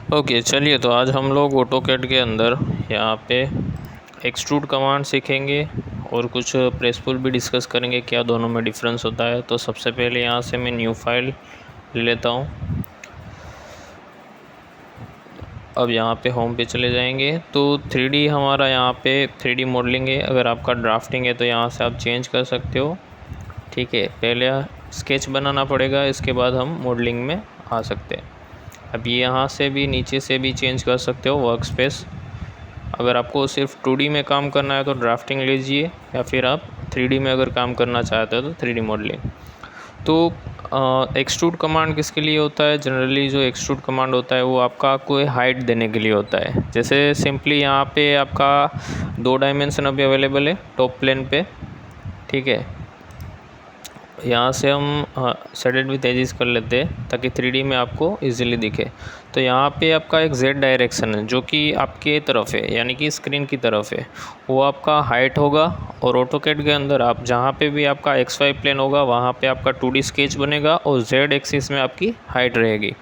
Okay, चलिए तो आज हम लोग ऑटोकैड के अंदर यहाँ पे एक्सट्रूड कमांड सीखेंगे और कुछ प्रेस पुल भी डिस्कस करेंगे, क्या दोनों में डिफरेंस होता है। तो सबसे पहले यहाँ से मैं न्यू फाइल ले लेता हूँ। अब यहाँ पे होम पे चले जाएंगे तो 3D हमारा यहाँ पे 3D मॉडलिंग है। अगर आपका ड्राफ्टिंग है तो यहाँ से आप चेंज कर सकते हो, ठीक है। पहले स्केच बनाना पड़ेगा, इसके बाद हम मॉडलिंग में आ सकते हैं। अब यहाँ से भी नीचे से भी चेंज कर सकते हो वर्क स्पेस। अगर आपको सिर्फ 2D में काम करना है तो ड्राफ्टिंग लीजिए, या फिर आप 3D में अगर काम करना चाहते हो तो 3D मॉडलिंग। तो एक्सट्रूड कमांड किसके लिए होता है? जनरली जो एक्सट्रूड कमांड होता है वो आपका कोई हाइट देने के लिए होता है। जैसे सिंपली यहाँ पे आपका 2 डायमेंशन अभी अवेलेबल है टॉप प्लेन पे, ठीक है। यहाँ से हम शेडेड विथ एजेस कर लेते हैं ताकि 3D में आपको इजीली दिखे। तो यहाँ पे आपका एक Z डायरेक्शन है जो कि आपके तरफ है, यानी कि स्क्रीन की तरफ है, वो आपका हाइट होगा। और ऑटोकैड के अंदर आप जहाँ पे भी आपका XY प्लेन होगा वहाँ पे आपका 2D स्केच बनेगा और Z एक्सिस में आपकी हाइट रहेगी।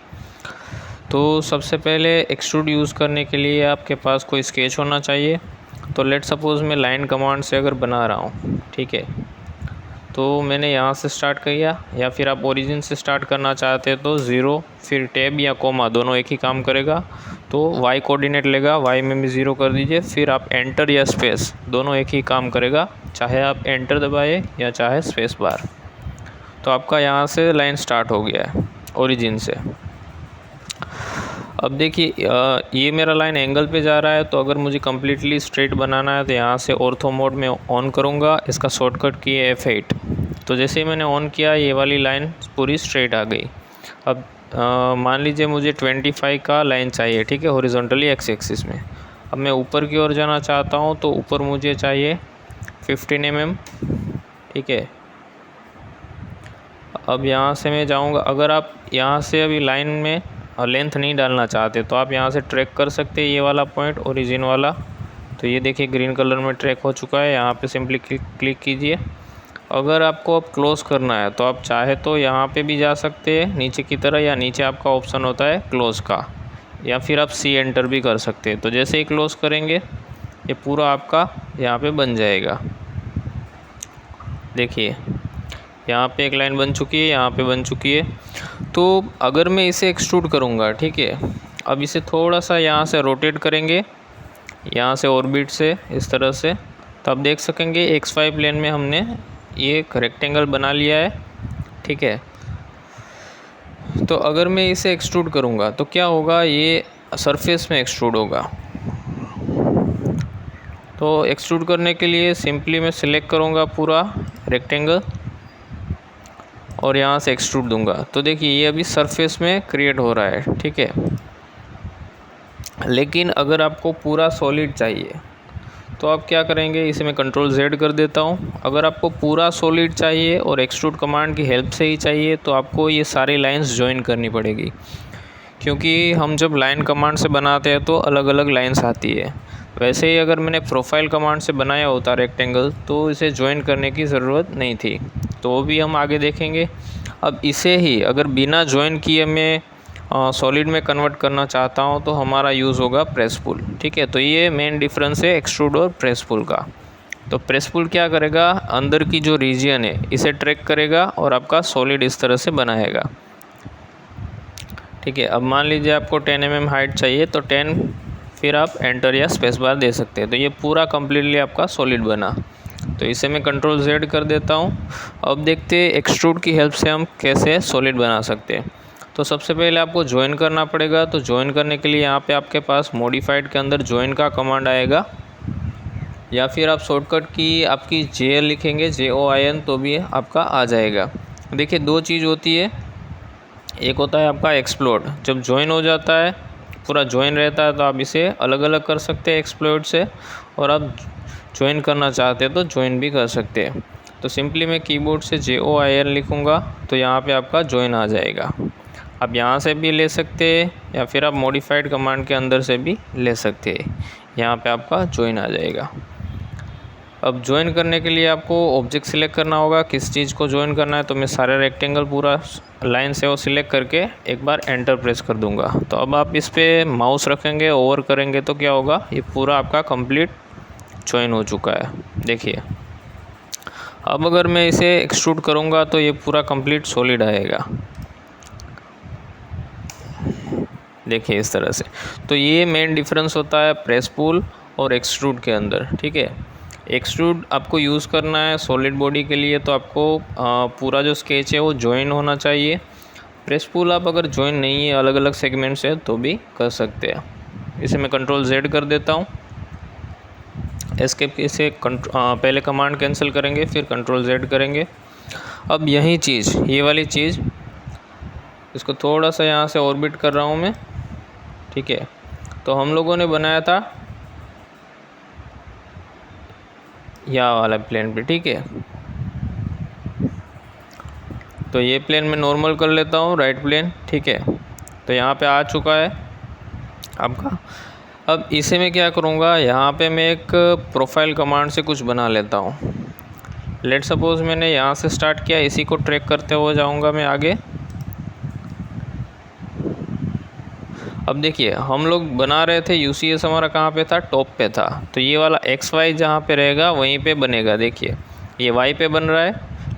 तो सबसे पहले एक्सट्रूड यूज़ करने के लिए आपके पास कोई स्केच होना चाहिए। तो लेट सपोज़ मैं लाइन कमांड से अगर बना रहा हूँ, ठीक है, तो मैंने यहाँ से स्टार्ट किया, या फिर आप ओरिजिन से स्टार्ट करना चाहते हैं तो 0 फिर टैब या कोमा दोनों एक ही काम करेगा। तो y कोऑर्डिनेट लेगा, y में भी 0 कर दीजिए, फिर आप एंटर या स्पेस दोनों एक ही काम करेगा, चाहे आप एंटर दबाए या चाहे स्पेस बार। तो आपका यहाँ से लाइन स्टार्ट हो गया है ओरिजिन से। अब देखिए ये मेरा लाइन एंगल पे जा रहा है, तो अगर मुझे कम्प्लीटली स्ट्रेट बनाना है तो यहाँ से ऑर्थो मोड में ऑन करूँगा। इसका शॉर्टकट की है F8। तो जैसे ही मैंने ऑन किया ये वाली लाइन पूरी स्ट्रेट आ गई। अब मान लीजिए मुझे 25 का लाइन चाहिए, ठीक है, हॉरिजॉन्टली एक्स एक्सिस में। अब मैं ऊपर की ओर जाना चाहता हूँ तो ऊपर मुझे चाहिए 15 mm, ठीक है। अब यहाँ से मैं जाऊँगा, अगर आप यहाँ से अभी लाइन में लेंथ नहीं डालना चाहते तो आप यहाँ से ट्रैक कर सकते हैं ये वाला पॉइंट ओरिजिन वाला। तो ये देखिए ग्रीन कलर में ट्रैक हो चुका है, यहाँ पे सिंपली क्लिक कीजिए। अगर आपको अब क्लोज़ करना है तो आप चाहे तो यहाँ पे भी जा सकते हैं नीचे की तरह, या नीचे आपका ऑप्शन होता है क्लोज़ का, या फिर आप C एंटर भी कर सकते हैं। तो जैसे ही क्लोज़ करेंगे ये पूरा आपका यहाँ पे बन जाएगा। देखिए यहाँ पे एक लाइन बन चुकी है, यहाँ पे बन चुकी है। तो अगर मैं इसे एक्सट्रूड करूँगा, ठीक है, अब इसे थोड़ा सा यहाँ से रोटेट करेंगे, यहाँ से ऑर्बिट से इस तरह से, तो आप देख सकेंगे XY प्लेन में हमने ये एक रेक्टेंगल बना लिया है, ठीक है। तो अगर मैं इसे एक्सट्रूड करूँगा तो क्या होगा, ये सरफेस में एक्सट्रूड होगा। तो एक्सट्रूड करने के लिए सिंपली मैं सिलेक्ट करूँगा पूरा रेक्टेंगल और यहाँ से एक्सट्रूड दूंगा। तो देखिए ये अभी सरफेस में क्रिएट हो रहा है, ठीक है। लेकिन अगर आपको पूरा सॉलिड चाहिए तो आप क्या करेंगे, इसे मैं Ctrl Z कर देता हूँ। अगर आपको पूरा सॉलिड चाहिए और एक्सट्रूड कमांड की हेल्प से ही चाहिए तो आपको ये सारी लाइंस ज्वाइन करनी पड़ेगी, क्योंकि हम जब लाइन कमांड से बनाते हैं तो अलग अलग लाइंस आती है। वैसे ही अगर मैंने प्रोफाइल कमांड से बनाया होता रेक्टेंगल तो इसे ज्वाइन करने की ज़रूरत नहीं थी, तो वो भी हम आगे देखेंगे। अब इसे ही अगर बिना ज्वाइन किए मैं सॉलिड में कन्वर्ट करना चाहता हूँ तो हमारा यूज़ होगा प्रेस पुल, ठीक है। तो ये मेन डिफरेंस है एक्सट्रूड और प्रेस पुल का। तो प्रेस पुल क्या करेगा, अंदर की जो रीजन है इसे ट्रैक करेगा और आपका सॉलिड इस तरह से बनाएगा, ठीक है। अब मान लीजिए आपको 10 mm हाइट चाहिए तो 10, फिर आप एंटर या स्पेस बार दे सकते हैं। तो ये पूरा कम्प्लीटली आपका सॉलिड बना। तो इसे मैं Ctrl Z कर देता हूँ। अब देखते हैं एक्सट्रूड की हेल्प से हम कैसे सॉलिड बना सकते हैं। तो सबसे पहले आपको ज्वाइन करना पड़ेगा। तो ज्वाइन करने के लिए यहाँ पे आपके पास मॉडिफाइड के अंदर ज्वाइन का कमांड आएगा, या फिर आप शॉर्टकट की आपकी JL लिखेंगे, JOIN, तो भी आपका आ जाएगा। देखिए दो चीज़ होती है, एक होता है आपका एक्सप्लोड, जब ज्वाइन हो जाता है पूरा ज्वाइन रहता है तो आप इसे अलग अलग कर सकते हैं एक्सप्लोड से, और आप ज्वाइन करना चाहते हैं तो ज्वाइन भी कर सकते हैं। तो सिंपली मैं कीबोर्ड से JOIN लिखूँगा तो यहाँ पे आपका ज्वाइन आ जाएगा। आप यहाँ से भी ले सकते हैं या फिर आप मॉडिफाइड कमांड के अंदर से भी ले सकते हैं, यहाँ पे आपका ज्वाइन आ जाएगा। अब ज्वाइन करने के लिए आपको ऑब्जेक्ट सिलेक्ट करना होगा, किस चीज़ को ज्वाइन करना है। तो मैं सारे रेक्टेंगल पूरा लाइन से वो सिलेक्ट करके एक बार एंटर प्रेस कर दूंगा। तो अब आप इस पर माउस रखेंगे, ओवर करेंगे तो क्या होगा, ये पूरा आपका कंप्लीट ज्वाइन हो चुका है। देखिए अब अगर मैं इसे एक्सट्रूड करूँगा तो ये पूरा कंप्लीट सॉलिड आएगा। देखिए इस तरह से। तो ये मेन डिफरेंस होता है प्रेस पुल और एक्सट्रूड के अंदर। ठीक है, एक्सट्रूड आपको यूज़ करना है सॉलिड बॉडी के लिए, तो आपको पूरा जो स्केच है वो जॉइन होना चाहिए। प्रेस पुल आप अगर जॉइन नहीं है, अलग अलग सेगमेंट से, तो भी कर सकते हैं। इसे मैं कंट्रोल Z कर देता हूँ। एस्केप से पहले कमांड कैंसिल करेंगे, फिर कंट्रोल Z करेंगे। अब यही चीज़, ये वाली चीज़, इसको थोड़ा सा यहाँ से ऑर्बिट कर रहा हूँ मैं। ठीक है, तो हम लोगों ने बनाया था यह वाला प्लेन पे। ठीक है, तो ये प्लेन मैं नॉर्मल कर लेता हूँ, राइट प्लेन। ठीक है, तो यहाँ पे आ चुका है आपका। अब इसे मैं क्या करूँगा, यहाँ पे मैं एक प्रोफाइल कमांड से कुछ बना लेता हूँ। लेट सपोज़ मैंने यहाँ से स्टार्ट किया, इसी को ट्रैक करते हुए जाऊँगा मैं आगे। अब देखिए हम लोग बना रहे थे, UCS हमारा कहाँ पे था, टॉप पे था। तो ये वाला XY जहाँ पे रहेगा वहीं पे बनेगा। देखिए ये Y पे बन रहा है,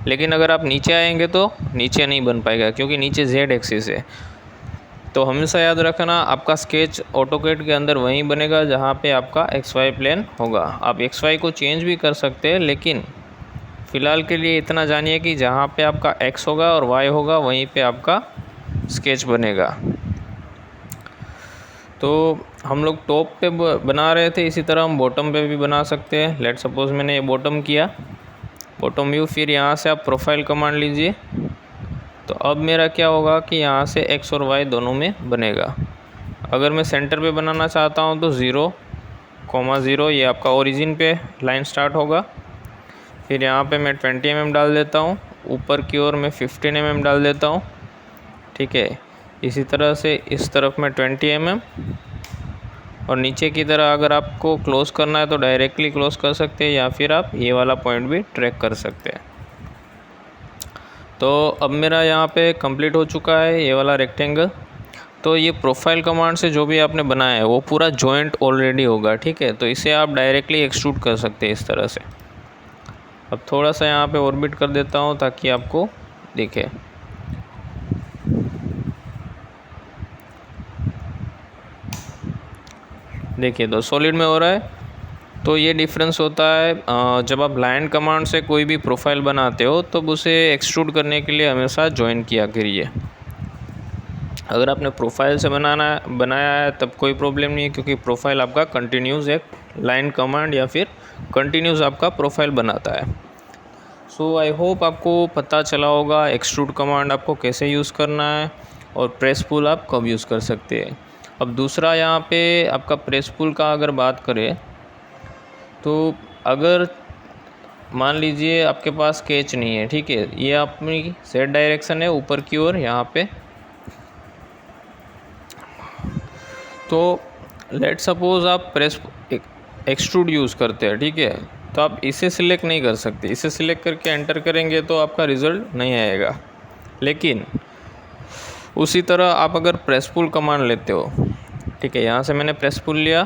लेकिन अगर आप नीचे आएंगे तो नीचे नहीं बन पाएगा, क्योंकि नीचे Z एक्सिस है। तो हमेशा याद रखना, आपका स्केच ऑटोकैड के अंदर वहीं बनेगा जहाँ पे आपका XY प्लेन होगा। आप XY को चेंज भी कर सकते हैं, लेकिन फ़िलहाल के लिए इतना जानिए कि जहाँ पे आपका X होगा और Y होगा वहीं पे आपका स्केच बनेगा। तो हम लोग टॉप पे बना रहे थे, इसी तरह हम बॉटम पे भी बना सकते हैं। लेट सपोज़ मैंने ये बॉटम किया, बॉटम व्यू, फिर यहाँ से आप प्रोफाइल कमांड लीजिए। तो अब मेरा क्या होगा कि यहाँ से X और Y दोनों में बनेगा। अगर मैं सेंटर पे बनाना चाहता हूँ तो 0,0 ये आपका ओरिजिन पे लाइन स्टार्ट होगा। फिर यहाँ पे मैं 20 mm डाल देता हूँ, ऊपर की ओर मैं 15 mm डाल देता हूँ। ठीक है, इसी तरह से इस तरफ में 20 mm, और नीचे की तरह अगर आपको क्लोज़ करना है तो डायरेक्टली क्लोज़ कर सकते हैं, या फिर आप ये वाला पॉइंट भी ट्रैक कर सकते हैं। तो अब मेरा यहाँ पे कंप्लीट हो चुका है ये वाला रेक्टेंगल। तो ये प्रोफाइल कमांड से जो भी आपने बनाया है वो पूरा जॉइंट ऑलरेडी होगा। ठीक है, तो इसे आप डायरेक्टली एक्सट्रूड कर सकते हैं इस तरह से। अब थोड़ा सा यहाँ पे ऑर्बिट कर देता हूँ ताकि आपको दिखे। देखिए तो सॉलिड में हो रहा है। तो ये डिफरेंस होता है, जब आप लाइन कमांड से कोई भी प्रोफाइल बनाते हो तो उसे एक्सट्रूड करने के लिए हमेशा जॉइन किया करिए। अगर आपने प्रोफाइल से बनाया है तब कोई प्रॉब्लम नहीं है, क्योंकि प्रोफाइल आपका कंटिन्यूस एक लाइन कमांड या फिर कंटिन्यूस आपका प्रोफाइल बनाता है। सो आई होप आपको पता चला होगा एक्सट्रूड कमांड आपको कैसे यूज़ करना है और प्रेस पुल आप कब यूज़ कर सकते हैं। अब दूसरा यहाँ पे आपका प्रेस पुल का अगर बात करें, तो अगर मान लीजिए आपके पास स्केच नहीं है, ठीक है, ये अपनी Z डायरेक्शन है ऊपर की ओर यहाँ पे। तो लेट सपोज़ आप प्रेस एक्सट्रूड यूज़ करते हैं, ठीक है, तो आप इसे सिलेक्ट नहीं कर सकते। इसे सिलेक्ट करके एंटर करेंगे तो आपका रिज़ल्ट नहीं आएगा। लेकिन उसी तरह आप अगर प्रेस पुल कमांड लेते हो, ठीक है, यहाँ से मैंने प्रेस पुल लिया,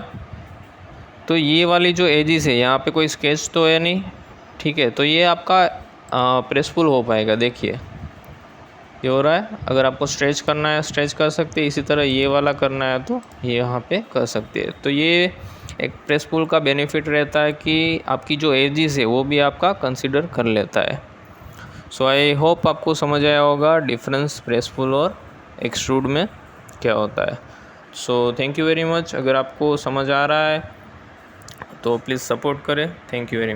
तो ये वाली जो एजिस है यहाँ पे कोई स्केच तो है नहीं, ठीक है, तो ये आपका प्रेस पुल हो पाएगा। देखिए ये हो रहा है। अगर आपको स्ट्रेच करना है स्ट्रेच कर सकते हैं, इसी तरह ये वाला करना है तो ये यहाँ पे कर सकते हैं। तो ये एक प्रेस पुल का बेनिफिट रहता है कि आपकी जो एजिस है वो भी आपका कंसिडर कर लेता है। सो आई होप आपको समझ आया होगा डिफरेंस प्रेस पुल और एक्सट्रूड में क्या होता है। So thank you very much. अगर आपको समझ आ रहा है तो प्लीज़ सपोर्ट करें। Thank you very much.